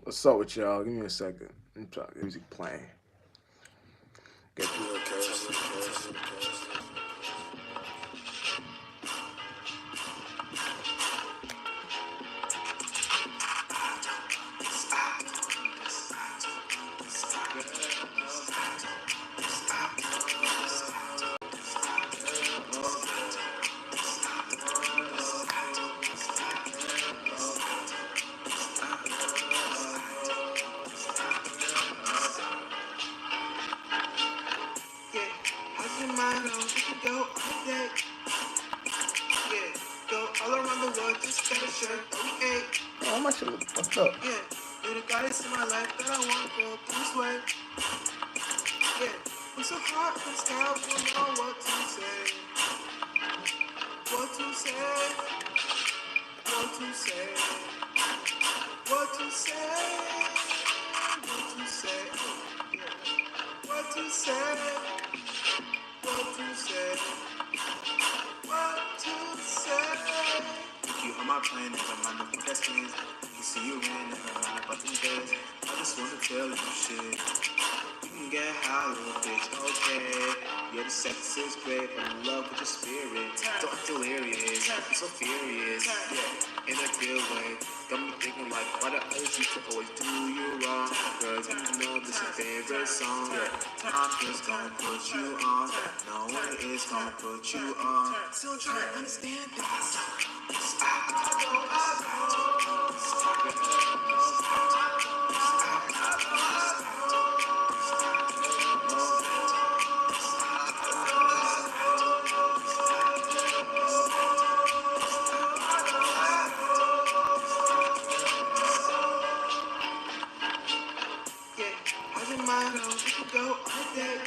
What's up with y'all? Give me a second. I'm trying to get music playing. Get through okay. Yeah, how's your mind on? We can go all day. Yeah, go all around the world, just get a shirt that we ate. Oh, my shit look fucked up. Yeah, you're the goddess in my life that I want to go this way. Yeah, we're so hot and scout, don't know what to say. What to say, what to say, what to say, what to say. Yeah, what to say, what to say. What to say? You on my plane, never mind the pedestrians. You see you ran, never mind about them days. I just wanna tell you shit. You can get high, little bitch, okay. Yeah, the sex is great, but I'm in love with your spirit. So I'm delirious, I'm so furious. Yeah, in a good way. Got me thinking like, why the others used to always do you wrong? Girls, you know this is your favorite song. Yeah, I'm just gonna put you on. No one is gonna put you on. Still trying to understand this. Yeah, how's your mind on? We can go all day.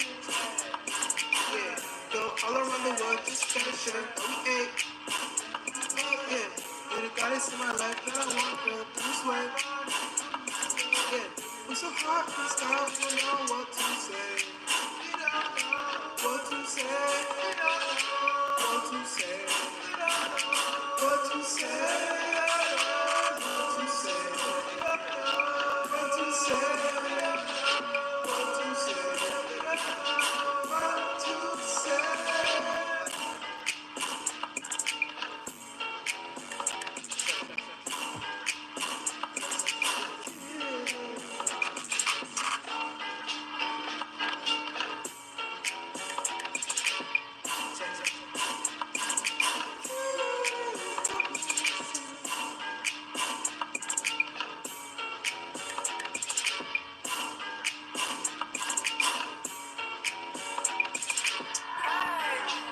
Yeah, go all around the world, just get a shirt that we ate. Yeah, you're the goddess in my life that I want to go this way. Yeah, we're so hot and style, don't know what to say. What to say, what to say, what to say, what to say, what to say, what to say, what to say.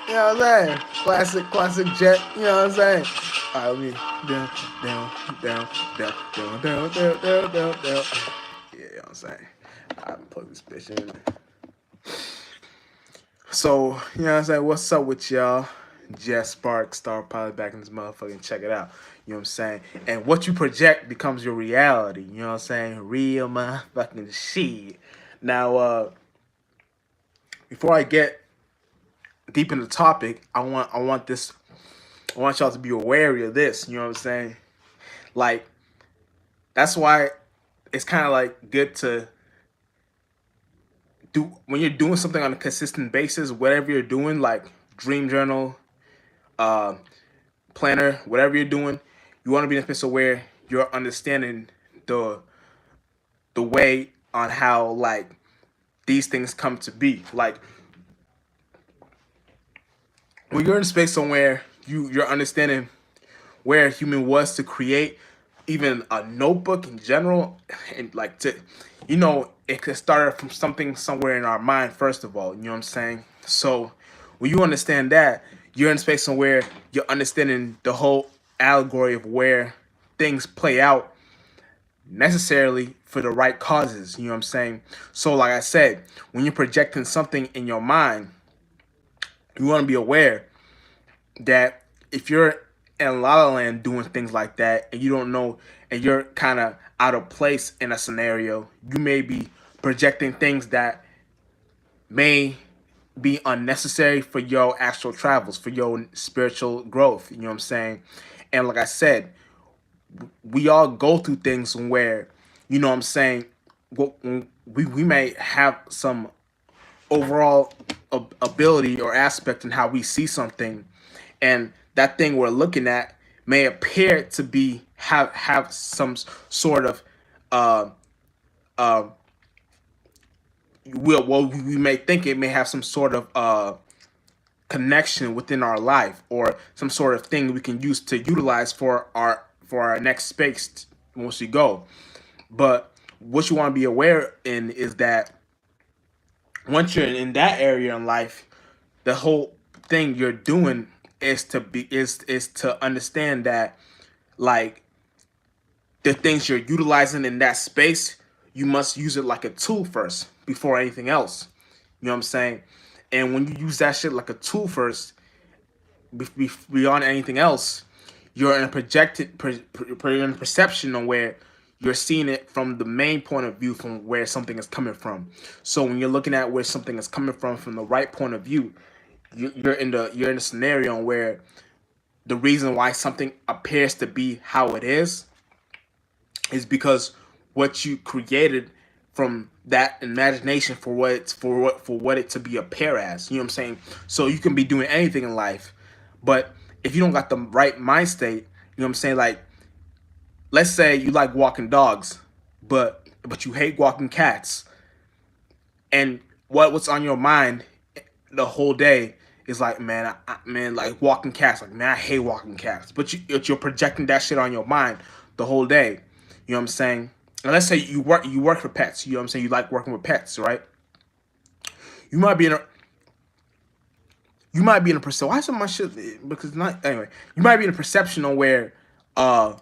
You know what I'm saying? Classic jet. You know what I'm saying? Alright, let me down, down, down, down, down, down, down, down, down, down. Yeah, you know what I'm saying? I'm plug this bitch in. So, you know what I'm saying? What's up with y'all? Jess Spark, Star Pilot back in this motherfucking check it out. You know what I'm saying? And what you project becomes your reality. You know what I'm saying? Real motherfucking shit. Now, before I get deep in the topic, I want y'all to be wary of this. You know what I'm saying? Like, that's why it's kind of like good to do when you're doing something on a consistent basis, whatever you're doing, like dream journal, uh, planner, whatever you're doing, you want to be in a place where you're understanding the the way on how like these things come to be. Like when you're in a space somewhere, you're understanding where human was to create even a notebook in general, and like to, it could start from something somewhere in our mind first of all. You know what I'm saying? So when you understand that, you're in a space somewhere you're understanding the whole allegory of where things play out necessarily for the right causes. You know what I'm saying? So like I said, when you're projecting something in your mind, you want to be aware that if you're in La La Land doing things like that and you don't know and you're kind of out of place in a scenario, you may be projecting things that may be unnecessary for your actual travels, for your spiritual growth. You know what I'm saying? And like I said, we all go through things where you know what I'm saying, we may have some overall ability or aspect in how we see something, and that thing we're looking at may appear to be have some sort of uh uh we may think it may have some sort of connection within our life, or some sort of thing we can use to utilize for our next space once we go. But what you want to be aware in is that once you're in that area in life, the whole thing you're doing is to understand that, like, the things you're utilizing in that space, you must use it like a tool first before anything else. You know what I'm saying? And when you use that shit like a tool first, beyond anything else, you're in a you're in a perception on where you're seeing it from the main point of view, from where something is coming from. So when you're looking at where something is coming from the right point of view, you're in a scenario where the reason why something appears to be how it is because what you created from that imagination for what it's for what it to be appear as. You know what I'm saying? So you can be doing anything in life, but if you don't got the right mind state, you know what I'm saying? Like, let's say you like walking dogs, but you hate walking cats, and what's on your mind the whole day is like, man, man, like walking cats. Like, man, I hate walking cats. But you're projecting that shit on your mind the whole day. You know what I'm saying? And let's say you work for pets. You know what I'm saying? You like working with pets, right? You might be in a you might be in a perception. Why is my shit? Because not anyway. You might be in a perception on where uh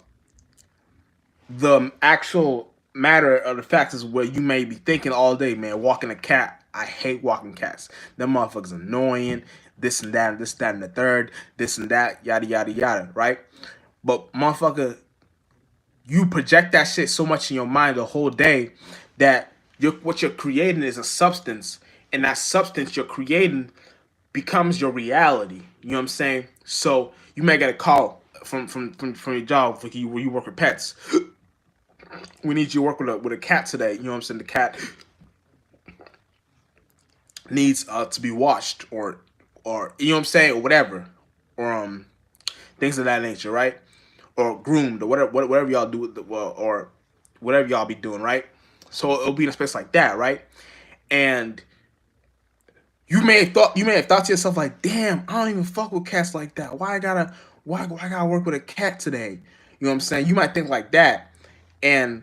the actual matter of the fact is where you may be thinking all day, man, walking a cat. I hate walking cats. Them motherfuckers annoying. This and that, and this, that, and the third, this and that, yada yada yada, right? But motherfucker, you project that shit so much in your mind the whole day that what you're creating is a substance, and that substance you're creating becomes your reality. You know what I'm saying? So you may get a call from your job where you work with pets. We need you to work with a cat today. You know what I'm saying? The cat needs to be washed, or you know what I'm saying, or whatever, or things of that nature, right? Or groomed, or whatever y'all do with or whatever y'all be doing, right? So it'll be in a space like that, right? And you may have thought to yourself like, damn, I don't even fuck with cats like that. Why I gotta work with a cat today? You know what I'm saying? You might think like that, and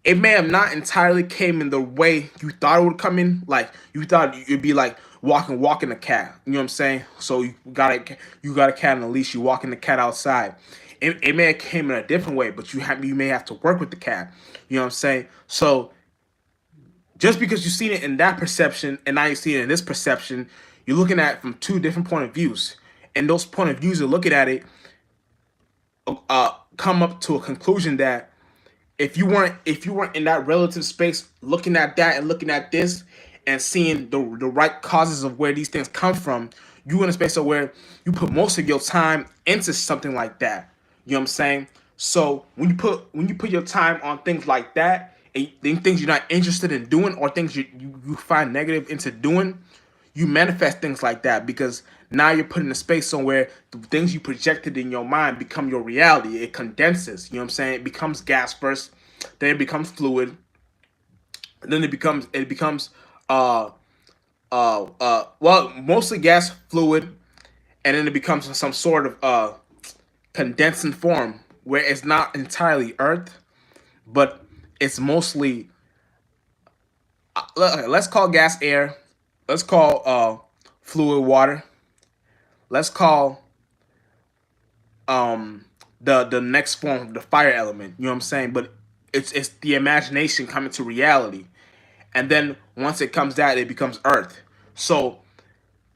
it may have not entirely came in the way you thought it would come in. Like, you thought it'd be like walking a cat. You know what I'm saying? So you got a cat on a leash. You walking the cat outside. It may have came in a different way, but you may have to work with the cat. You know what I'm saying? So just because you've seen it in that perception and now you see it in this perception, you're looking at it from two different point of views. And those point of views are looking at it, come up to a conclusion that if you weren't in that relative space looking at that and looking at this and seeing the right causes of where these things come from, you in a space of where you put most of your time into something like that. You know what I'm saying? So when you put your time on things like that, and things you're not interested in doing, or things you find negative into doing, you manifest things like that, because now you're put in a space somewhere the things you projected in your mind become your reality. It condenses. You know what I'm saying? It becomes gas first, then it becomes fluid, then it becomes well, mostly gas, fluid, and then it becomes some sort of condensing form where it's not entirely earth, but it's mostly let's call gas air, let's call fluid water, let's call the next form the fire element. You know what I'm saying? But it's the imagination coming to reality, and then once it comes out, it becomes earth. So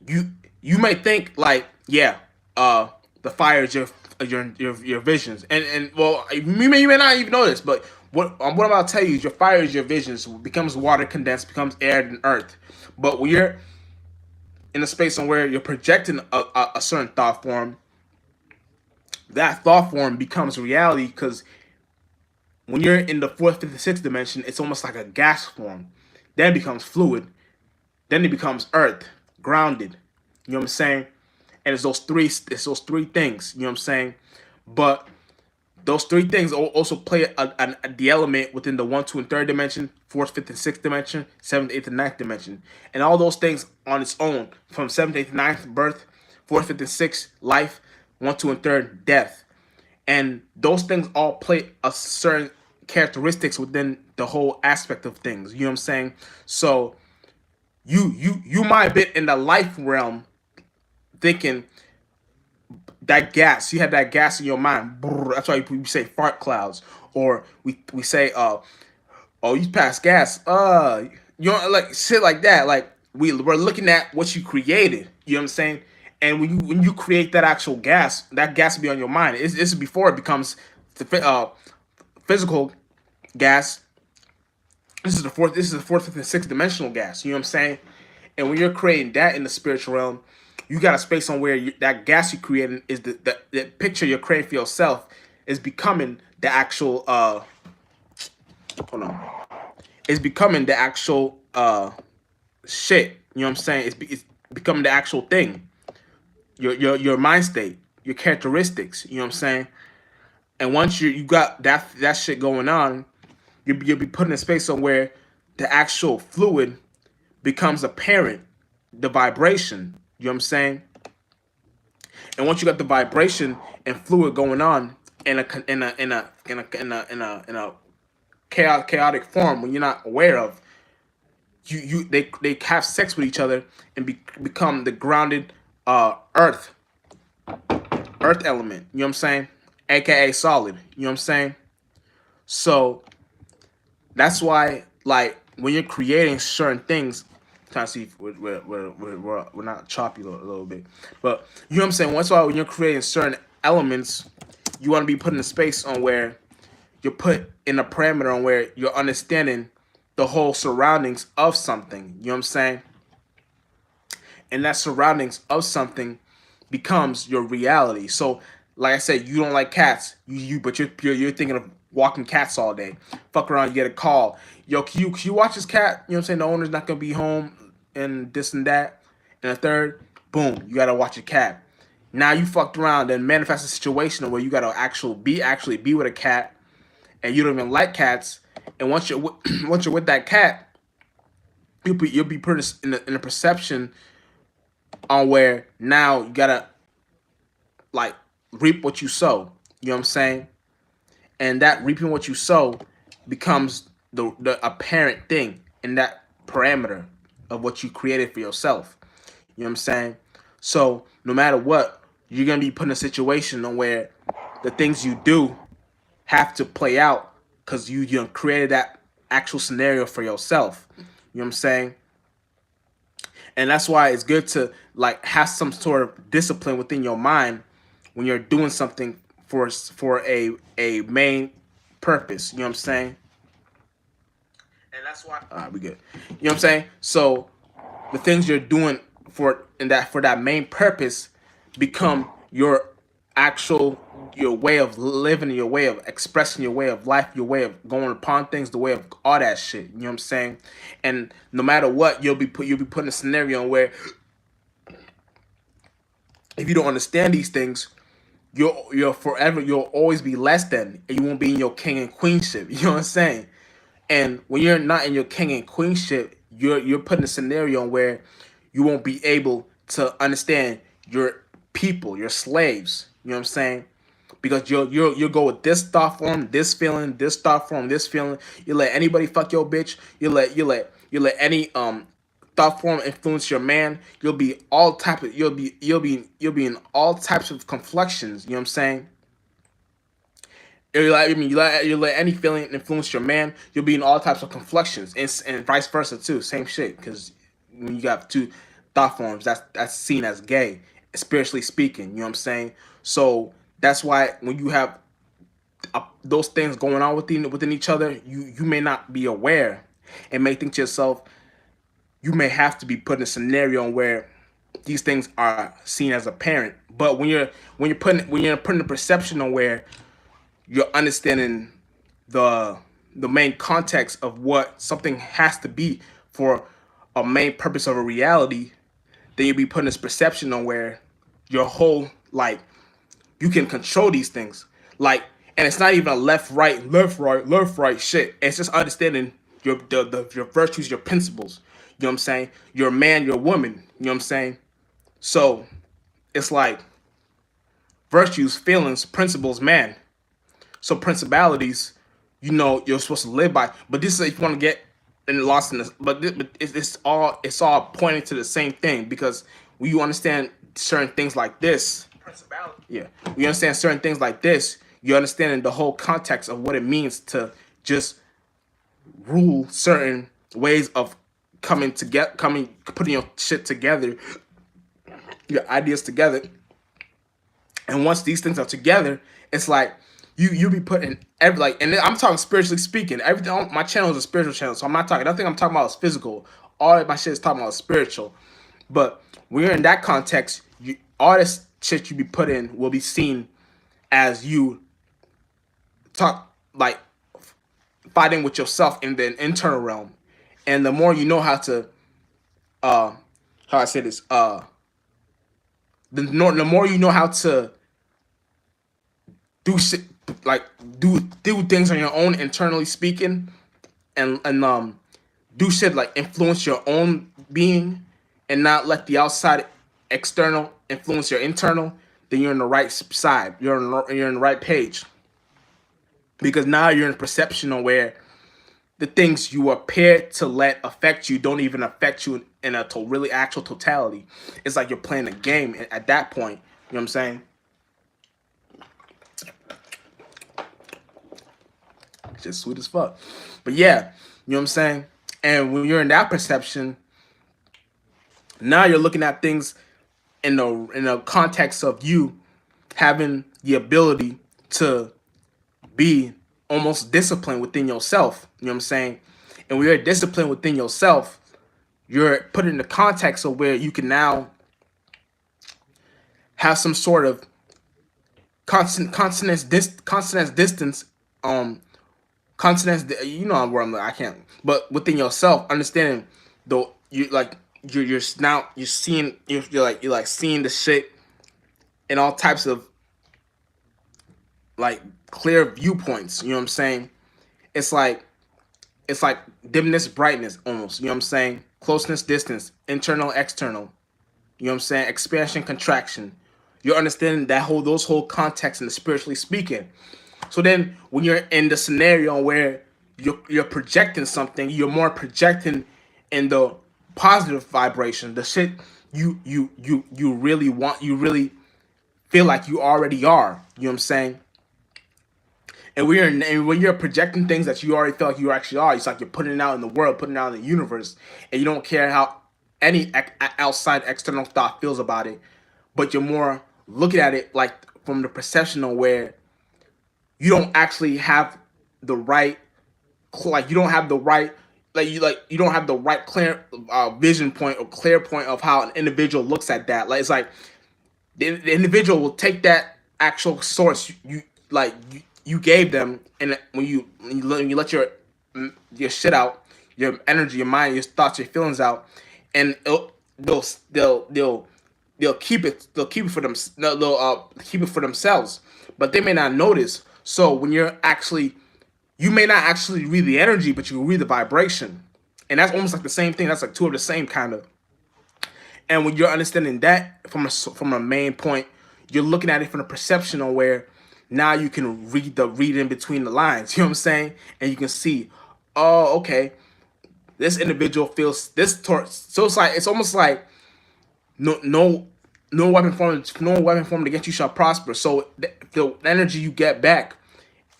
you you may think like, yeah, the fire is your visions, and well, you may not even know this, but what I'm about to tell you is your fire is your visions, becomes water condensed, becomes air and earth. But when you're in a space on where you're projecting a certain thought form, that thought form becomes reality, because when you're in the fourth, fifth, and sixth dimension, it's almost like a gas form. Then it becomes fluid. Then it becomes earth, grounded. You know what I'm saying? And it's those three things. You know what I'm saying? But those three things also play the element within the one, two, and third dimension, fourth, fifth, and sixth dimension, seventh, eighth, and ninth dimension, and all those things on its own, from seventh, eighth, ninth, birth, fourth, fifth, and sixth, life, one, two, and third, death, and those things all play a certain characteristics within the whole aspect of things. You know what I'm saying? So you might have been in the life realm thinking that gas. You had that gas in your mind. Brrr, that's why we say fart clouds, or we say oh, you passed gas. You know, like shit like that. Like we're looking at what you created. You know what I'm saying? And when you create that actual gas, that gas will be on your mind. It's before it becomes physical gas. This is the fourth, fifth, and sixth dimensional gas. You know what I'm saying? And when you're creating that in the spiritual realm, you got a space on where that gas you're creating is the picture you're creating for yourself is becoming the actual hold on, is becoming the actual shit. You know what I'm saying? It's becoming the actual thing. Your mind state, your characteristics. You know what I'm saying? And once you got that shit going on, you'll be put in a space somewhere the actual fluid becomes apparent, the vibration. You know what I'm saying? And once you got the vibration and fluid going on in a chaotic form when you're not aware of, they have sex with each other and become the grounded earth element. You know what I'm saying? AKA solid. You know what I'm saying? So that's why, like, when you're creating certain things, trying to see if we're not choppy a little bit, but you know what I'm saying. That's why when you're creating certain elements, you want to be put in a space on where you're put in a parameter on where you're understanding the whole surroundings of something. You know what I'm saying? And that surroundings of something becomes your reality. So, like I said, you don't like cats, but you're thinking of walking cats all day. Fuck around, you get a call. Yo, can you watch this cat? You know what I'm saying? The owner's not gonna be home and this and that. And a third, boom, you gotta watch a cat. Now you fucked around and manifest a situation where you gotta actually be with a cat, and you don't even like cats. And once you're once you're with that cat, you'll be put in a perception on where now you gotta like reap what you sow. You know what I'm saying? And that reaping what you sow becomes the apparent thing in that parameter of what you created for yourself. You know what I'm saying? So no matter what, you're gonna be put in a situation where the things you do have to play out because you created that actual scenario for yourself. You know what I'm saying? And that's why it's good to like have some sort of discipline within your mind when you're doing something for a main purpose. You know what I'm saying? And that's why we good. You know what I'm saying? So the things you're doing for that main purpose become your way of living, your way of expressing, your way of life, your way of going upon things, the way of all that shit. You know what I'm saying? And no matter what, you'll be put in a scenario where if you don't understand these things, you'll always be less than, and you won't be in your king and queenship. You know what I'm saying? And when you're not in your king and queenship, you're put in a scenario where you won't be able to understand your people, your slaves. You know what I'm saying? Because you'll go with this thought form, this feeling, this thought form, this feeling. You let anybody fuck your bitch. You let any thought form influence your man. You'll be in all types of conflictions. You know what I'm saying? You let any feeling influence your man. You'll be in all types of conflictions, and vice versa too. Same shit. Because when you got two thought forms, that's seen as gay, spiritually speaking. You know what I'm saying? So that's why when you have those things going on within each other, you may not be aware, and may think to yourself, you may have to be put in a scenario where these things are seen as apparent. But when you're putting the perception on where you're understanding the the main context of what something has to be for a main purpose of a reality, then you'll be putting this perception on where your whole like you can control these things. Like, and it's not even a left right shit. It's just understanding your virtues, your principles. You know what I'm saying? You're a man, you're a woman. You know what I'm saying? So it's like virtues, feelings, principles, man. So principalities, you're supposed to live by. But this is if you want to get and lost in this. But it's all pointing to the same thing because when you understand certain things like this, yeah, you understand certain things like this, you understand the whole context of what it means to just rule certain ways of putting your shit together, your ideas together. And once these things are together, it's like you be putting every like, and I'm talking spiritually speaking. Everything on my channel is a spiritual channel, so I'm not talking. Nothing I'm talking about is physical. All of my shit is talking about is spiritual. But when you're in that context, all this shit you be put in will be seen as you talk like fighting with yourself in the internal realm. And the more you know how to, how I say this, the more you know how to do shit like do things on your own internally speaking, and do shit like influence your own being and not let the outside external influence your internal, then you're on the right side. You're on the right page because now you're in perception of where the things you appear to let affect you don't even affect you in a really actual totality. It's like you're playing a game at that point. You know what I'm saying? It's just sweet as fuck. But yeah, you know what I'm saying? And when you're in that perception, now you're looking at things in the context of you having the ability to be almost disciplined within yourself. You know what I'm saying? And when you're disciplined within yourself, you're put in the context of where you can now have some sort of consonance distance, consonance. You know where I'm like, I can't. But within yourself, understanding though you like you're now you're seeing you're like seeing the shit in all types of like clear viewpoints. You know what I'm saying? It's like it's like dimness, brightness, almost. You know what I'm saying? Closeness, distance, internal, external. You know what I'm saying? Expansion, contraction. You're understanding those whole contexts and spiritually speaking. So then when you're in the scenario where you're projecting something, you're more projecting in the positive vibration, the shit you really want, you really feel like you already are. You know what I'm saying? And when you're projecting things that you already feel like you actually are, it's like you're putting it out in the world, putting it out in the universe, and you don't care how any outside external thought feels about it, but you're more looking at it like from the perception of where you don't actually have the right, like you don't have the right, you don't have the right clear vision point or clear point of how an individual looks at that. Like it's like the individual will take that actual source you gave them, and when you let your shit out, your energy, your mind, your thoughts, your feelings out, and they'll keep it for them, they'll keep it for themselves, but they may not notice. So when you may not actually read the energy, but you read the vibration, and that's almost like the same thing. That's like two of the same kind of. And when you're understanding that from a main point, you're looking at it from a perception on where now you can read in between the lines. You know what I'm saying? And you can see, oh, okay, this individual feels this so it's almost like no weapon formed against you shall prosper. So the energy you get back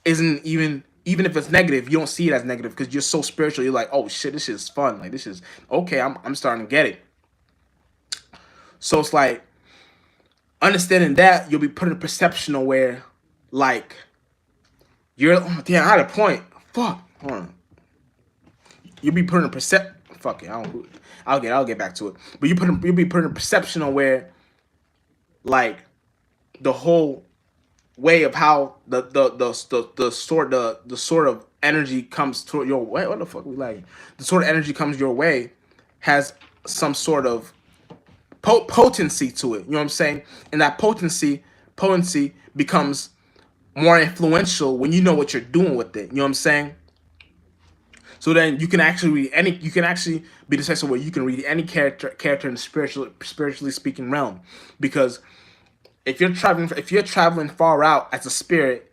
isn't even if it's negative, you don't see it as negative because you're so spiritual. You're like, oh shit, this is fun. Like this is okay. I'm starting to get it. So it's like understanding that you'll be put in a perception of where like you're damn I had a point. Fuck. Hold on. You'll be put in a fuck it. I'll get back to it. But you'll be put in a perception of where like the whole way of how the sort of energy comes to your way. What the fuck we like? The sort of energy comes your way has some sort of potency to it. You know what I'm saying? And that potency becomes more influential when you know what you're doing with it. You know what I'm saying? So then you can actually read any. You can actually be the type where you can read any character in the spiritually speaking realm, because if you're traveling far out as a spirit,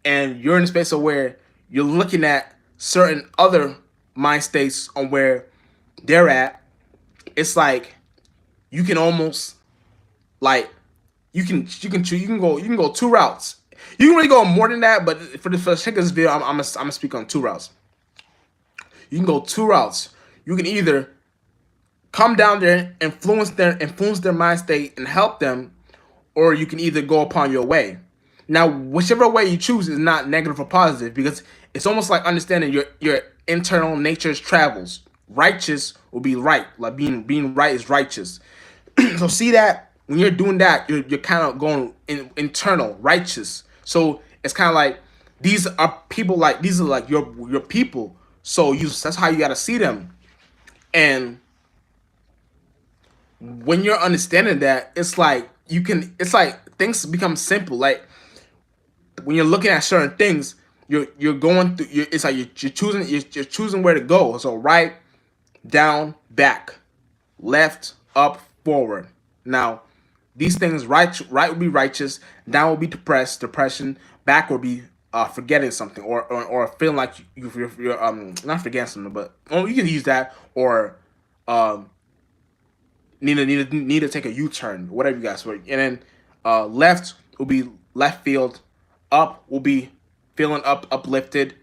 and you're in a space of where you're looking at certain other mind states on where they're at, it's like you can almost like you can go two routes. You can really go more than that, but for the sake of this video, I'm gonna speak on two routes. You can go two routes. You can either come down there, influence their mind state and help them, or you can either go upon your way. Now, whichever way you choose is not negative or positive, because it's almost like understanding your internal nature's travels. Righteous will be right, like being right is righteous. So see that when you're doing that, you're kind of going internal righteous. So it's kind of like these are like your people. So that's how you got to see them. And when you're understanding that, it's like things become simple. Like when you're looking at certain things, you're going through. It's like you're choosing where to go. So right, down, back, left, up, forward. Now, these things, right will be righteous, down will be depression, back will be forgetting something, or feeling like you're not forgetting something, but you can use that, or um need to take a U-turn, whatever you guys were. And then left will be left field, up will be feeling uplifted,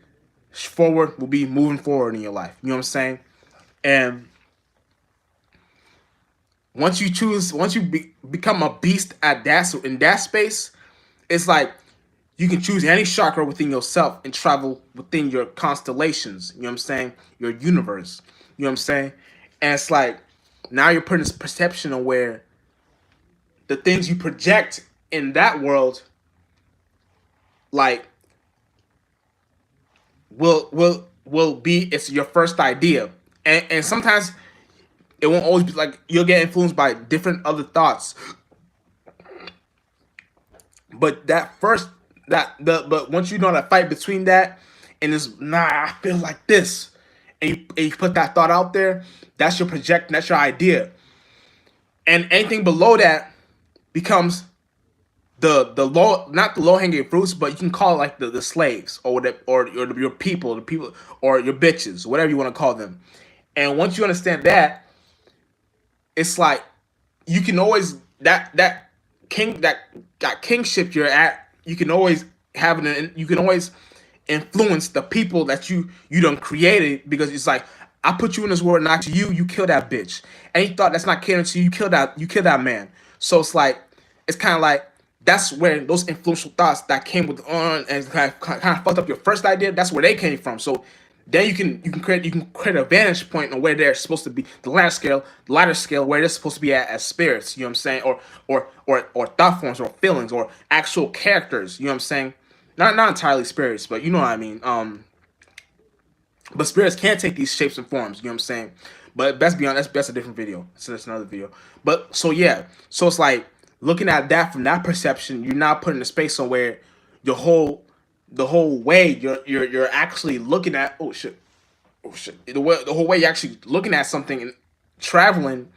forward will be moving forward in your life. You know what I'm saying? And once you become a beast at that in that space, it's like you can choose any chakra within yourself and travel within your constellations. You know what I'm saying? Your universe. You know what I'm saying? And it's like now you're putting this perception of where the things you project in that world, like will be it's your first idea, and sometimes it won't always be like you'll get influenced by different other thoughts, but but once you know that fight between that and it's I feel like this, and you put that thought out there, that's your project, that's your idea, and anything below that becomes the low, not the low hanging fruits, but you can call it like the slaves, or whatever, or your people, the people, or your bitches, whatever you want to call them. And once you understand that, it's like you can always that kingship you're at, you can always you can always influence the people that you done created, because it's like I put you in this world, not to you kill that bitch. Any thought that's not catering to you, you kill that man. So it's like it's kind of like that's where those influential thoughts that came with on and kind of fucked up your first idea. That's where they came from. So then you can create a vantage point on where they're supposed to be, the lighter scale where they're supposed to be at as spirits. You know what I'm saying? Or thought forms, or feelings, or actual characters. You know what I'm saying? Not entirely spirits, but you know what I mean. But spirits can take these shapes and forms. You know what I'm saying? But that's a different video. So that's another video. But so yeah, so it's like looking at that from that perception, you're now put in a space on where your whole the whole way you're actually looking at the whole way you're actually looking at something and traveling.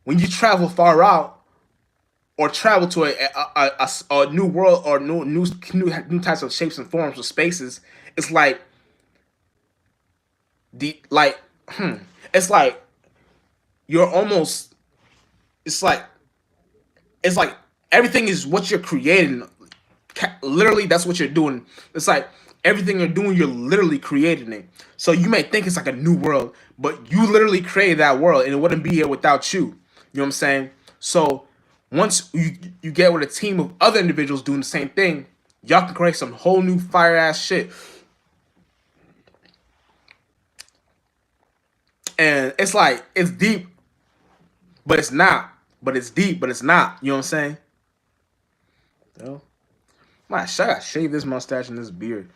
When you travel far out or travel to a new world, or new types of shapes and forms or spaces, it's like the like it's like you're almost it's like it's like everything is what you're creating. Literally, that's what you're doing. It's like everything you're doing, you're literally creating it. So you may think it's like a new world, but you literally created that world, and it wouldn't be here without you. You know what I'm saying? So once you get with a team of other individuals doing the same thing, y'all can create some whole new fire ass shit. And it's like it's deep, but it's not. But it's deep, but it's not. You know what I'm saying? You know? I gotta shave this mustache and this beard.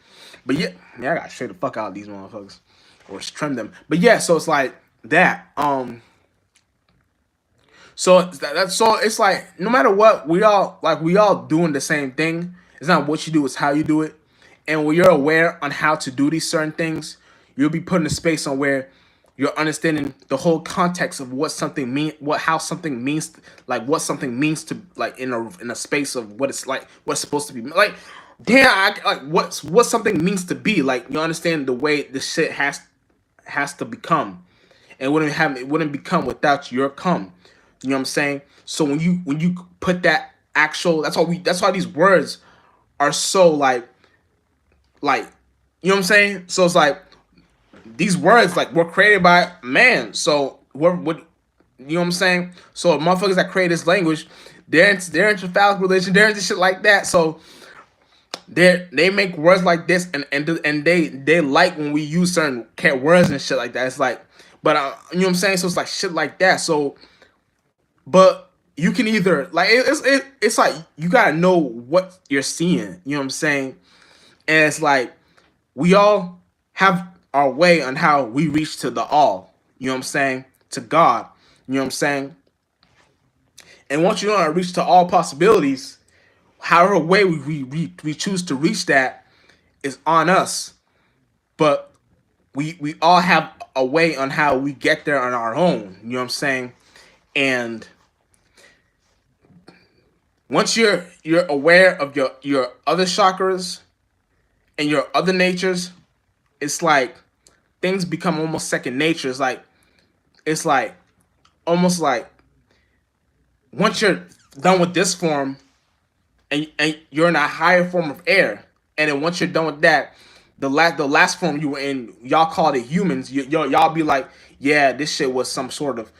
But yeah, I gotta shave the fuck out of these motherfuckers. Or trim them. But yeah, so it's like that. So that's so it's like no matter what, we all doing the same thing. It's not what you do, it's how you do it. And when you're aware on how to do these certain things, you'll be put in a space on where you're understanding the whole context of what something mean, how something means, like what something means to like in a space of what it's like, what's supposed to be like. Damn, like what something means to be like. You understand the way this shit has to become, and it wouldn't become without your come. You know what I'm saying? So when you put that actual, that's why these words are so like you know what I'm saying? So it's like these words like were created by man. So what you know what I'm saying? So motherfuckers that create this language, they're into phallic religion, they're into shit like that. So they make words like this, and they like when we use certain words and shit like that. It's like, but you know what I'm saying? So it's like shit like that. So, but you can either like it's like you gotta know what you're seeing. You know what I'm saying? And it's like we all have our way on how we reach to the all. You know what I'm saying? To God. You know what I'm saying? And once you know how to reach to all possibilities, however way we choose to reach that is on us. But we all have a way on how we get there on our own. You know what I'm saying? And once you're aware of your other chakras and your other natures, it's like things become almost second nature. It's like almost like once you're done with this form and you're in a higher form of air, and then once you're done with that, the last form you were in, y'all called it humans. Y'all be like, yeah, this shit was some sort of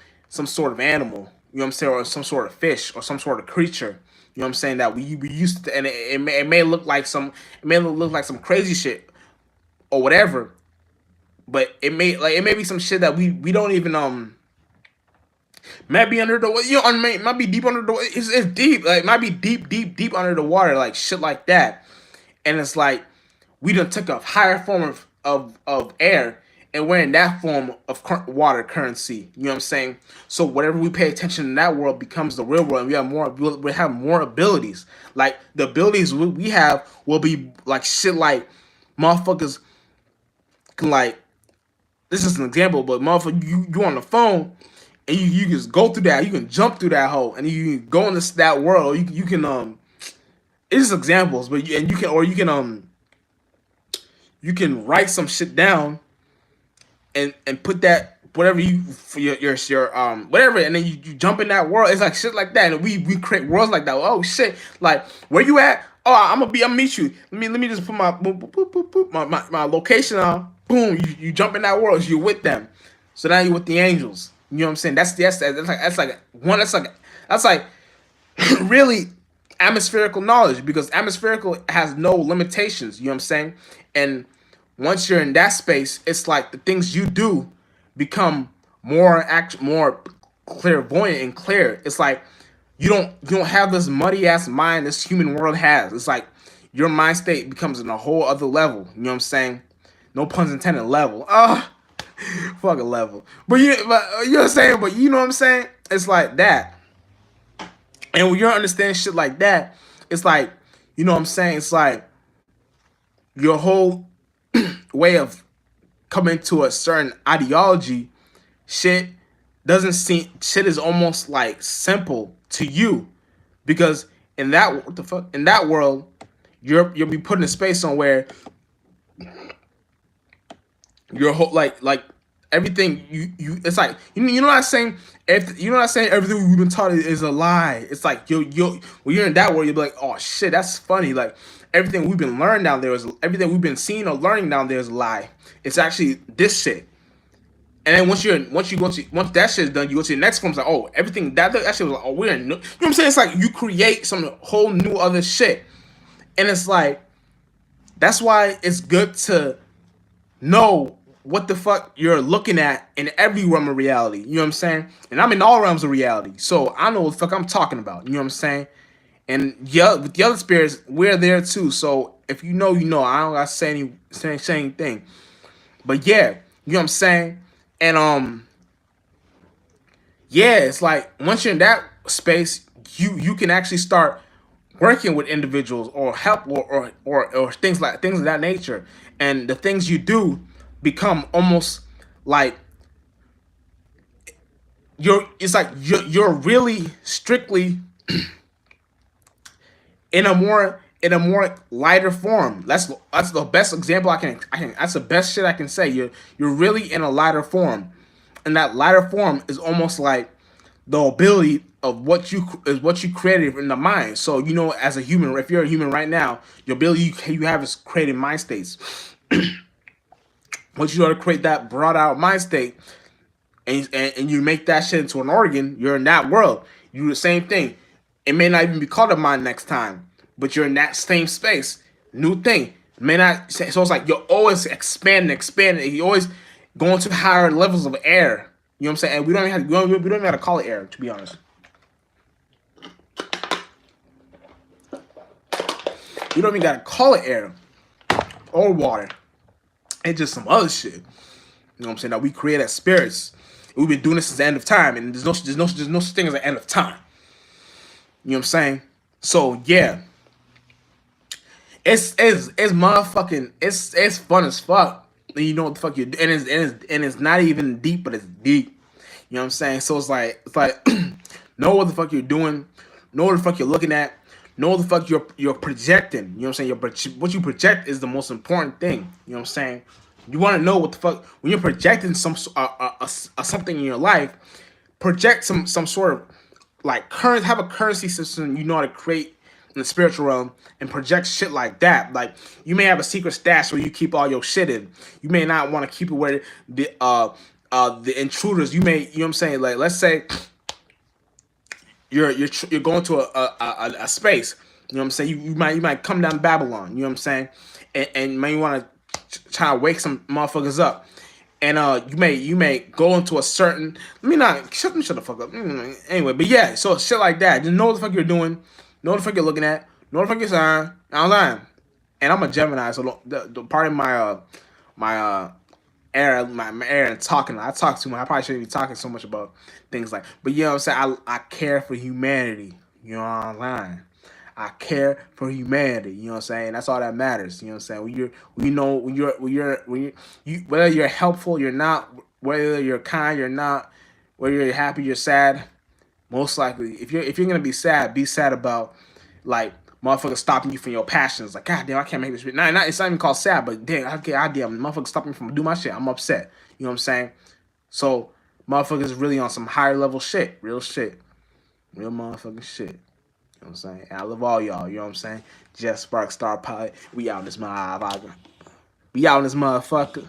animal. You know what I'm saying, or some sort of fish, or some sort of creature. You know what I'm saying, that we used to, and it may look like some crazy shit or whatever, but it may be some shit that we don't even might be under the, might be deep under the, it's deep, like might be deep under the water, like shit like that. And it's like we done took a higher form of air, and we're in that form of water currency. You know what I'm saying? So whatever we pay attention in that world becomes the real world, and we have more abilities. Like the abilities we have will be like shit like motherfuckers can like, this is an example, but motherfucker, you on the phone and you just go through that, you can jump through that hole, and you can go into that world. You can it's just examples, but you can write some shit down and put that whatever you for your whatever, and then you jump in that world. It's like shit like that, and we create worlds like that. Oh shit, like where you at? Oh, I'm gonna meet you. Let me just put my boop, boop, boop, boop, boop, my location on. Boom, you jump in that world. You're with them. So now you're with the angels. You know what I'm saying? That's like really atmospherical knowledge, because atmospherical has no limitations. You know what I'm saying? And once you're in that space, it's like the things you do become more clairvoyant and clear. It's like you don't have this muddy ass mind this human world has. It's like your mind state becomes in a whole other level. You know what I'm saying? No puns intended. Level. Fuck a level. But you know what I'm saying? But you know what I'm saying? It's like that. And when you understand shit like that, it's like, you know what I'm saying? It's like your whole way of coming to a certain ideology, shit shit is almost like simple to you, because in that what the fuck in that world, you'll be put in a space on where your whole like everything it's like you're not saying everything we've been taught is a lie. It's like you when you're in that world, you'll be like, oh shit, that's funny. Like everything we've been learning down there is everything we've been seeing or learning down there is a lie. It's actually this shit. And then once that shit's done, you go to the next form. It's like, oh, everything that shit was like, oh, we're in, you know what I'm saying? It's like you create some whole new other shit, and it's like that's why it's good to know what the fuck you're looking at in every realm of reality. You know what I'm saying? And I'm in all realms of reality, so I know what the fuck I'm talking about. You know what I'm saying? And yeah, with the other spirits, we're there too. So if you know, you know. I don't gotta say anything. But yeah, you know what I'm saying? And yeah, it's like once you're in that space, you can actually start working with individuals or help or things of that nature. And the things you do become almost like you're really strictly in a more lighter form. That's the best example I can that's the best shit I can say. You're really in a lighter form. And that lighter form is almost like the ability of what you created in the mind. So you know, as a human, if you're a human right now, your ability you have is creating mind states. Once you know to create that broad out mind state, and you make that shit into an organ, you're in that world. You do the same thing. It may not even be called a mind next time, but you're in that same space. New thing. It may not. So it's like you're always expanding. You always going to higher levels of air. You know what I'm saying? And we don't even have to call it air, to be honest. We don't even gotta call it air or water. It's just some other shit. You know what I'm saying? That we create as spirits. We've been doing this since the end of time, and there's no such thing as the end of time. You know what I'm saying? So yeah, it's motherfucking it's fun as fuck. And you know what the fuck you're doing, and it's not even deep, but it's deep. You know what I'm saying? So it's like know what the fuck you're doing, know what the fuck you're looking at, know what the fuck you're projecting. You know what I'm saying? What you project is the most important thing. You know what I'm saying? You want to know what the fuck when you're projecting something in your life. Project some sort of like current have a currency system you know how to create in the spiritual realm and project shit like that. Like you may have a secret stash where you keep all your shit in. You may not want to keep it where the intruders. You may, you know what I'm saying? Like let's say you're going to a space. You know what I'm saying? You might come down Babylon. You know what I'm saying? And may want to try to wake some motherfuckers up. And you may go into a certain. Let me not shut the fuck up. Anyway, but yeah, so shit like that. Just know what the fuck you're doing. Know what the fuck you're looking at. Know what the fuck you're saying. I'm lying. And I'm a Gemini, so the part of my air and talking. I talk too much. I probably shouldn't be talking so much about things like. But you know what I'm saying? I care for humanity. You know what I'm saying? I care for humanity. You know what I'm saying? That's all that matters. You know what I'm saying? You whether you're helpful, you're not, whether you're kind, you're not, whether you're happy, you're sad. Most likely, if you're gonna be sad about like motherfuckers stopping you from your passions. Like, God damn, I can't make this shit. Nah, it's not even called sad, but damn, God damn, motherfuckers stopping me from doing my shit. I'm upset. You know what I'm saying? So motherfuckers really on some higher level shit, real shit, real motherfucking shit. You know what I'm saying? And I love all y'all. You know what I'm saying? Jeff Spark Star Pilot. We out in this motherfucker. We out in this motherfucker.